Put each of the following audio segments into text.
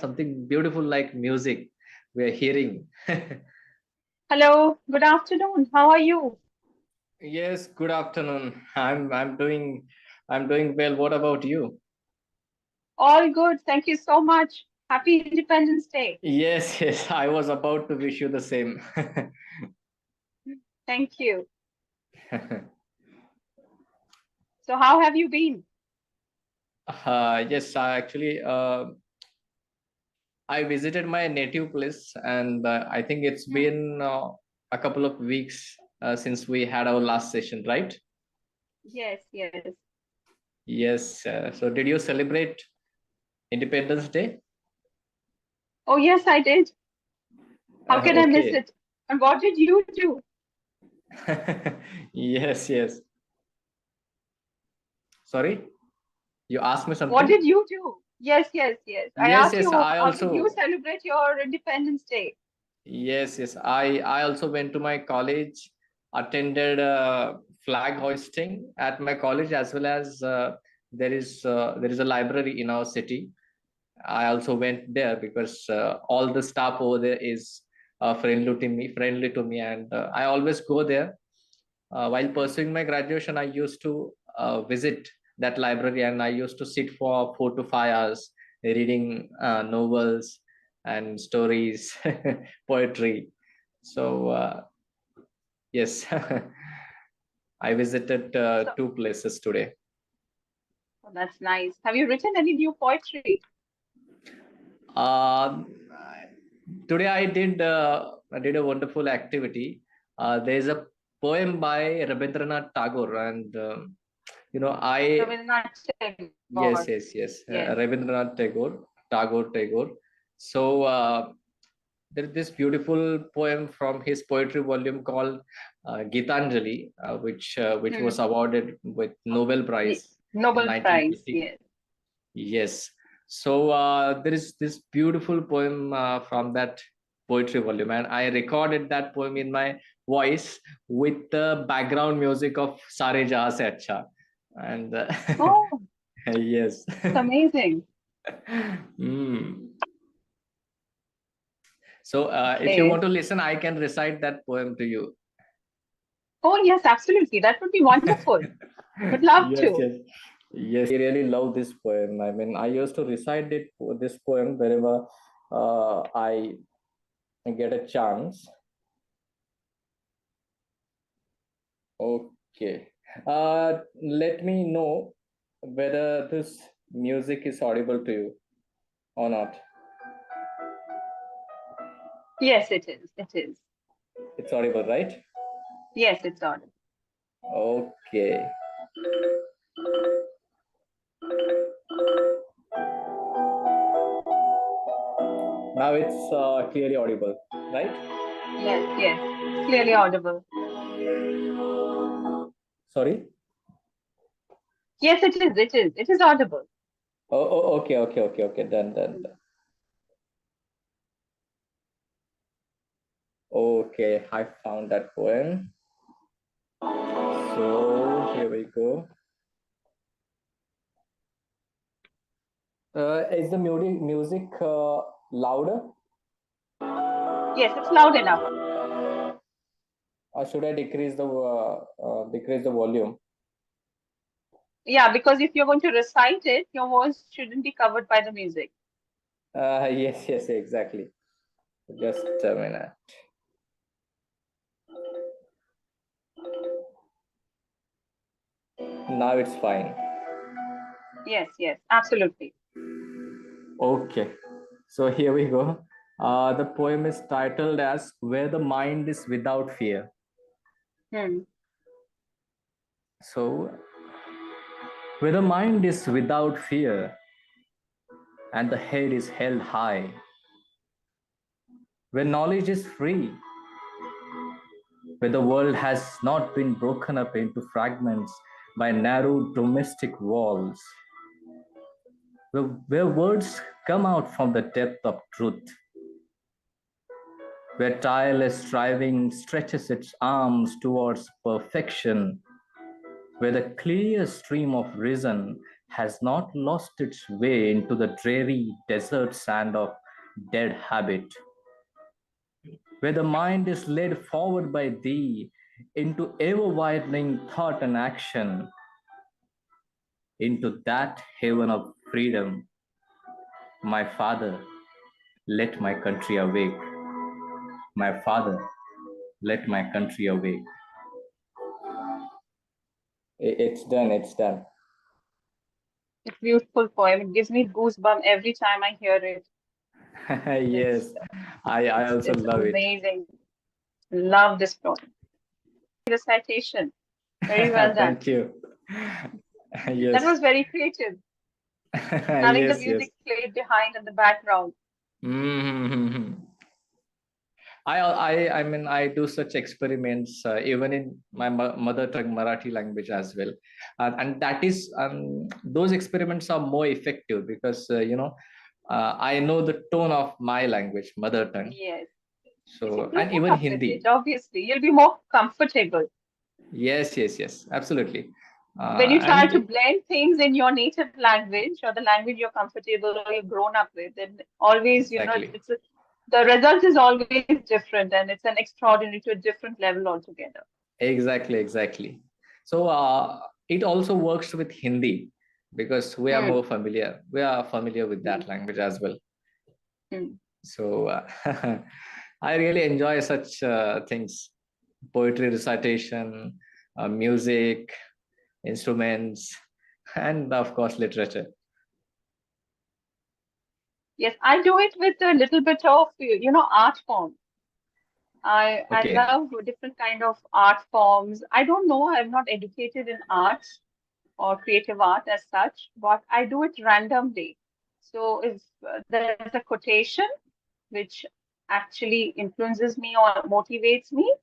something beautiful like music we're hearing. Hello, good afternoon. How are you? Yes, good afternoon. I'm doing well. What about you? All good. Thank you so much. Happy Independence Day. Yes, yes, I was about to wish you the same. Thank you. So, how have you been? Yes, I visited my native place, and I think it's Hmm. been a couple of weeks since we had our last session, right? Yes, yes. Yes. So, did you celebrate Independence Day? Oh, yes, I did. How can I miss Okay. it? And what did you do? Yes, yes. Sorry, you asked me What something? did you do? Yes, yes, yes. I Yes, asked you, yes, I how did you also, celebrate your Independence Day? yes, yes, I also went to my college, attended flag hoisting at my college, as well as there is a library in our city. I also went there because all the staff over there is friendly to me, and I always go there. While pursuing my graduation, I used to visit that library, and I used to sit for 4 to 5 hours reading novels and stories, poetry. So yes, I visited So, two places today. oh, that's nice. Have you written any new poetry? Uh, Today I did a wonderful activity. There is a poem by Rabindranath Tagore, and I Rabindranath Tagore. yes, yes, yes. Yes. Rabindranath Tagore. So there is this beautiful poem from his poetry volume called Gitanjali, which Hmm. was awarded with Nobel Ye- Prize in Nobel Prize. 1980. Yes. Yes. So there is this beautiful poem from that poetry volume, and I recorded that poem in my voice with the background music of Sare Jahan Se Acha. And Oh, yes. it's amazing. Mm. So, if you want Okay. to listen, I can recite that poem to you. Oh, yes, absolutely. That would be wonderful. Would love Yes, to. yes, yes. I really love this poem. I mean, I used to recite this poem wherever I get a chance. Okay. Let me know whether this music is audible to you or not. Yes, it is. It is. It's audible, right? Yes, it's on. Okay. Now it's clearly audible, right? Yes, yes. It's clearly audible. Sorry. Yes, it is. It is. It is audible. Okay, okay, okay, okay. Done. Okay, I found that poem. So here we go. Is the music louder, Yes, it's loud enough. or should I decrease the volume? Yeah, because if you're going to recite it, your voice shouldn't be covered by the music. Yes, yes, exactly. Just a minute. Now it's fine. Yes, yes, absolutely. Okay, so here we go. The poem is titled as "Where the Mind is Without Fear." Hmm. So, where the mind is without fear and the head is held high, where knowledge is free, where the world has not been broken up into fragments by narrow domestic walls, where words come out from the depth of truth, where tireless striving stretches its arms towards perfection, where the clear stream of reason has not lost its way into the dreary desert sand of dead habit, where the mind is led forward by thee into ever widening thought and action, into that haven of freedom. My father, let my country awake. My father, let my country awake. It's done, it's done. It's a beautiful poem. It gives me goosebumps every time I hear it. Yes, I also It's love it. amazing. Love this poem. Recitation. Very well done. Thank you. That Yes. was very creative. Having the Yes, yes. music played behind in the background. Mm-hmm. I mean, I do such experiments even in my mother tongue Marathi language as well, and that is those experiments are more effective because I know the tone of my language, mother tongue. Yes. If you So, grow and even up with it, Hindi. obviously, you'll be more comfortable. Yes, yes, yes, absolutely. When you try And to blend things in your native language or the language you're comfortable or you've grown up with, then always, exactly, the result is always different and it's an extraordinary to a different level altogether. exactly. So it also works with Hindi because we are Hmm. more familiar. We are familiar with that language as well. Hmm. So I really enjoy such things: poetry recitation, music, instruments, and of course literature. Yes, I do it with a little bit of, art form. I Okay. love different kind of art forms. I don't know, I'm not educated in arts or creative art as such, but I do it randomly. So if there's a quotation which actually influences me or motivates me,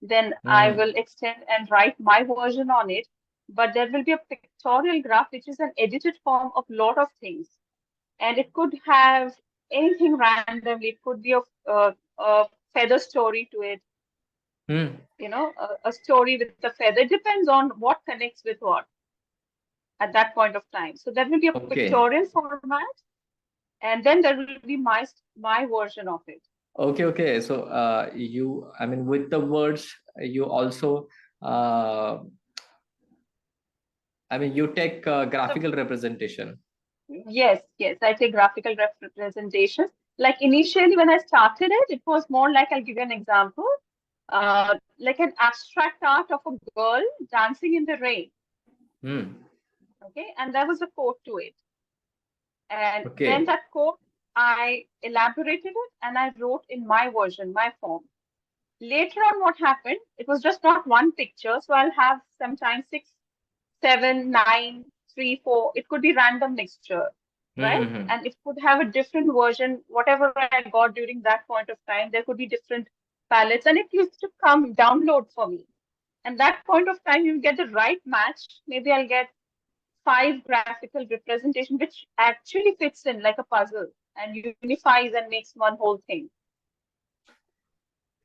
then I Mhm. will extend and write my version on it. But there will be a pictorial graph, which is an edited form of lot of things, and it could have anything randomly. It could be a feather story to it, Hmm. a story with the feather. It depends on what connects with what at that point of time. So there will be a Okay. pictorial format, and then there will be my version of it. Okay. So I mean, with the words, you also, uh, I mean, you take So graphical representation. yes, I take graphical representations. Like initially when I started it, it was more like, I'll give you an example, like an abstract art of a girl dancing in the rain. Hmm. Okay, and there was a quote to it, and then Okay. that quote I elaborated it and I wrote in my version, my form. Later on, what happened? It was just not one picture, so I'll have sometimes six, seven, nine, three, four. It could be random mixture, right? Hmm. And it could have a different version, whatever I got during that point of time. There could be different palettes, and it used to come download for me. And that point of time, you get the right match. Maybe I'll get five graphical representation, which actually fits in like a puzzle and unifies and makes one whole thing.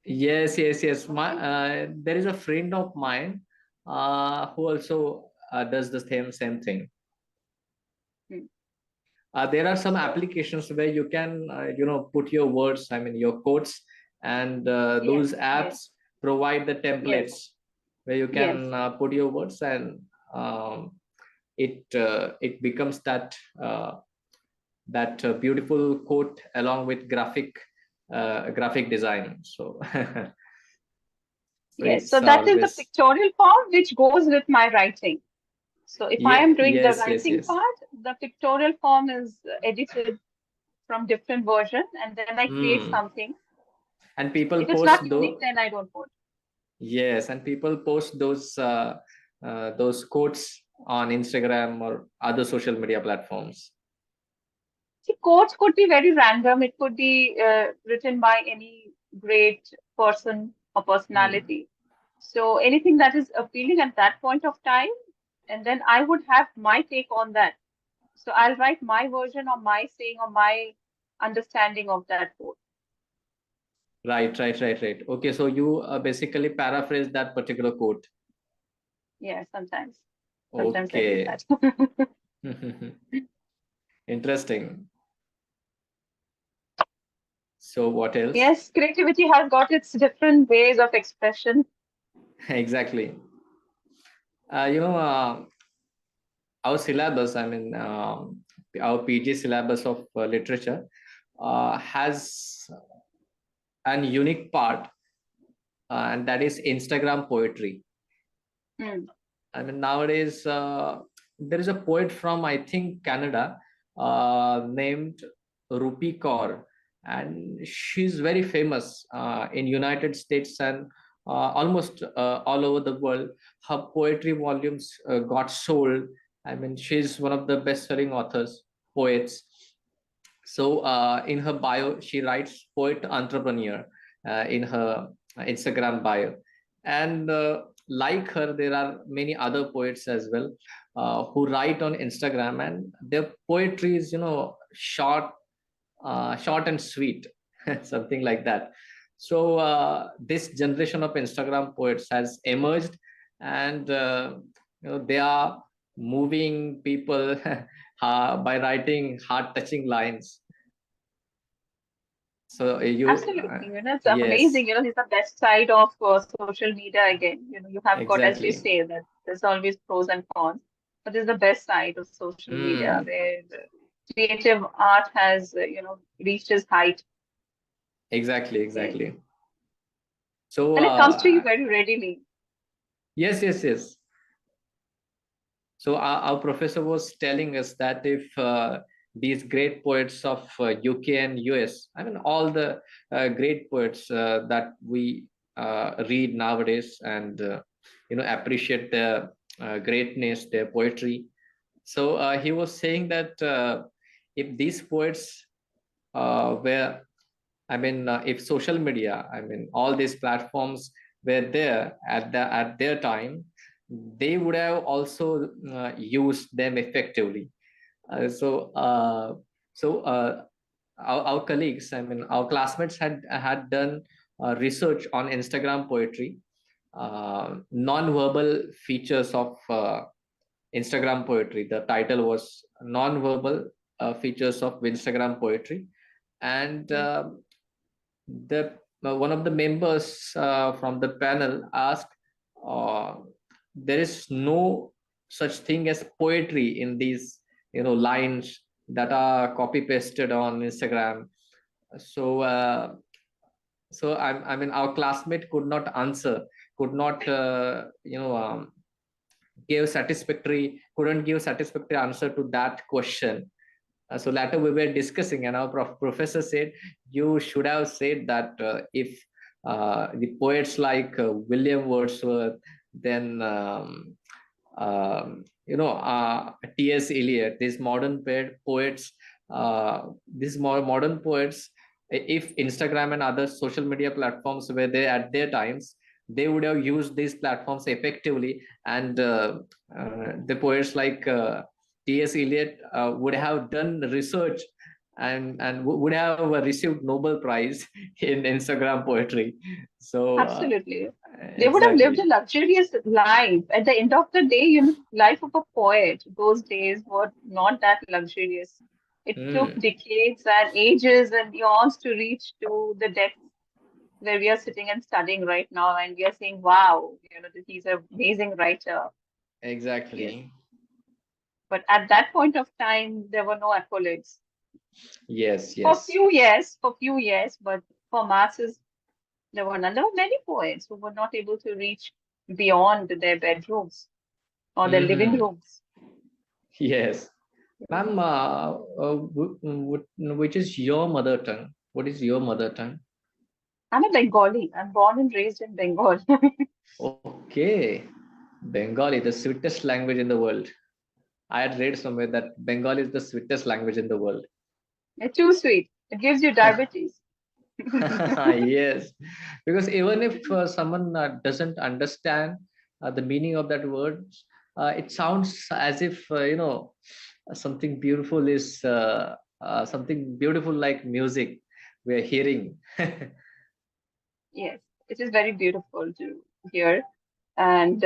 Yes. Okay. There is a friend of mine who also does the same thing. Hmm. There are some So applications where you can put your words, I mean your quotes, and yes, those apps provide the yes, templates where you yes, can put your words, and um, it becomes that beautiful quote along with graphic design. So yes. So it's that is the always. pictorial form which goes with my writing. So if I Yeah, am doing the writing yes. part, the pictorial form is edited from different version, and then I create Hmm. something. And people If it's not post unique, those. then I don't put. Yes, and people post those quotes on Instagram or other social media platforms. See, quotes could be very random. It could be written by any great person or Hmm. personality. So anything that is appealing at that point of time, and then I would have my take on that. So I'll write my version or my saying or my understanding of that quote. Right. Okay, so you basically paraphrase that particular quote. Yeah, sometimes. Sometimes I do Okay. that. Interesting. So what else? Yes, creativity has got its different ways of expression. Exactly. You know, our syllabus, I mean, our PG syllabus of literature has an unique part, and that is Instagram poetry. Hmm. I mean, nowadays there is a poet from, I think, Canada, named Rupi Kaur, and she's very famous in United States and almost all over the world. Her poetry volumes got sold. I mean, she's one of the best-selling authors, poets. So in her bio, she writes poet entrepreneur in her Instagram bio. And like her, there are many other poets as well who write on Instagram, and their poetry is, short and sweet, something like that. So this generation of Instagram poets has emerged, and they are moving people by writing heart-touching lines. So Absolutely, it's yes, amazing. It's the best side of social media again. You have got, as you exactly. say, that there's always pros and cons, but this is the best side of social media Mm, where creative art has, reached its height, exactly, eh, exactly. So and it comes to you very readily. yes, yes, yes. So our professor was telling us that if these great poets of UK and US, I mean, all the great poets that we read nowadays and appreciate their greatness, their poetry. So he was saying that if these poets were, I mean, if social media, I mean, all these platforms were there at their time, they would have also used them effectively. So, our colleagues, I mean, our classmates had done research on Instagram poetry, non-verbal features of Instagram poetry. The title was non-verbal features of Instagram poetry, and Mm. the one of the members from the panel asked, uh, there is no such thing as poetry in these lines that are copy pasted on Instagram. So I mean, our classmate could not answer, could not couldn't give satisfactory answer to that question. So later we were discussing, and our professor said, you should have said that if the poets like William Wordsworth, then T.S. Eliot, these modern poets, these more modern poets, if Instagram and other social media platforms were there at their times, they would have used these platforms effectively, and the poets like T.S. Eliot would have done research and would have received Nobel Prize in Instagram poetry. So Absolutely. They would have lived a exactly. luxurious life. At the end of the day, life of a poet, those days were not that luxurious. It took Hmm. decades and ages and eons to reach to the depth where we are sitting and studying right now, and we are saying, wow, he's an amazing writer. Yes. Exactly. But at that point of time, there were no accolades. Yes, For yes. few years, but for masses, there were none. There were many poets who were not able to reach beyond their bedrooms or their living Hmm. rooms. Yes. Ma'am, which is your mother tongue? What is your mother tongue? I'm a Bengali. I'm born and raised in Bengal. Okay. Bengali, the sweetest language in the world. I had read somewhere that Bengali is the sweetest language in the world. It's too sweet. It gives you diabetes. Yes, because even if someone doesn't understand the meaning of that word, it sounds as if something beautiful is something beautiful like music we're hearing. Yes, it is very beautiful to hear. And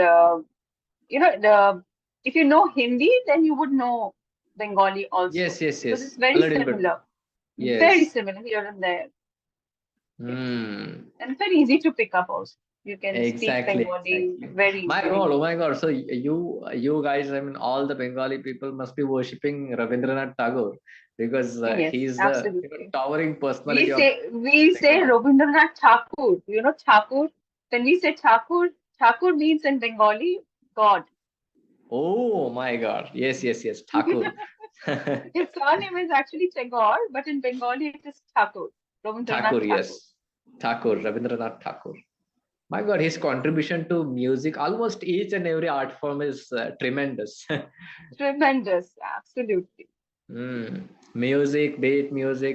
if you know Hindi, then you would know. Bengali also. Yes, yes, Because yes. it's A very little bit. similar. Very Yes. similar here and there. Hmm. And it's very easy to pick up also. You can speak Exactly, Bengali exactly. very My easily. God, oh my God. So you guys, I mean, all the Bengali people must be worshipping Rabindranath Tagore because Yes, he's the absolutely. towering We personality of say we say Bengal. Rabindranath Thakur. You know Thakur. When we say Thakur, Thakur means in Bengali God. Oh my God. Yes, yes, yes. Thakur. His surname is actually Tagore, but in Bengali it is Thakur. Rabindranath Thakur, Thakur. yes. Thakur, Rabindranath Thakur. My God, his contribution to music, almost each and every art form is tremendous. Tremendous, absolutely. Mm. Music, beat music,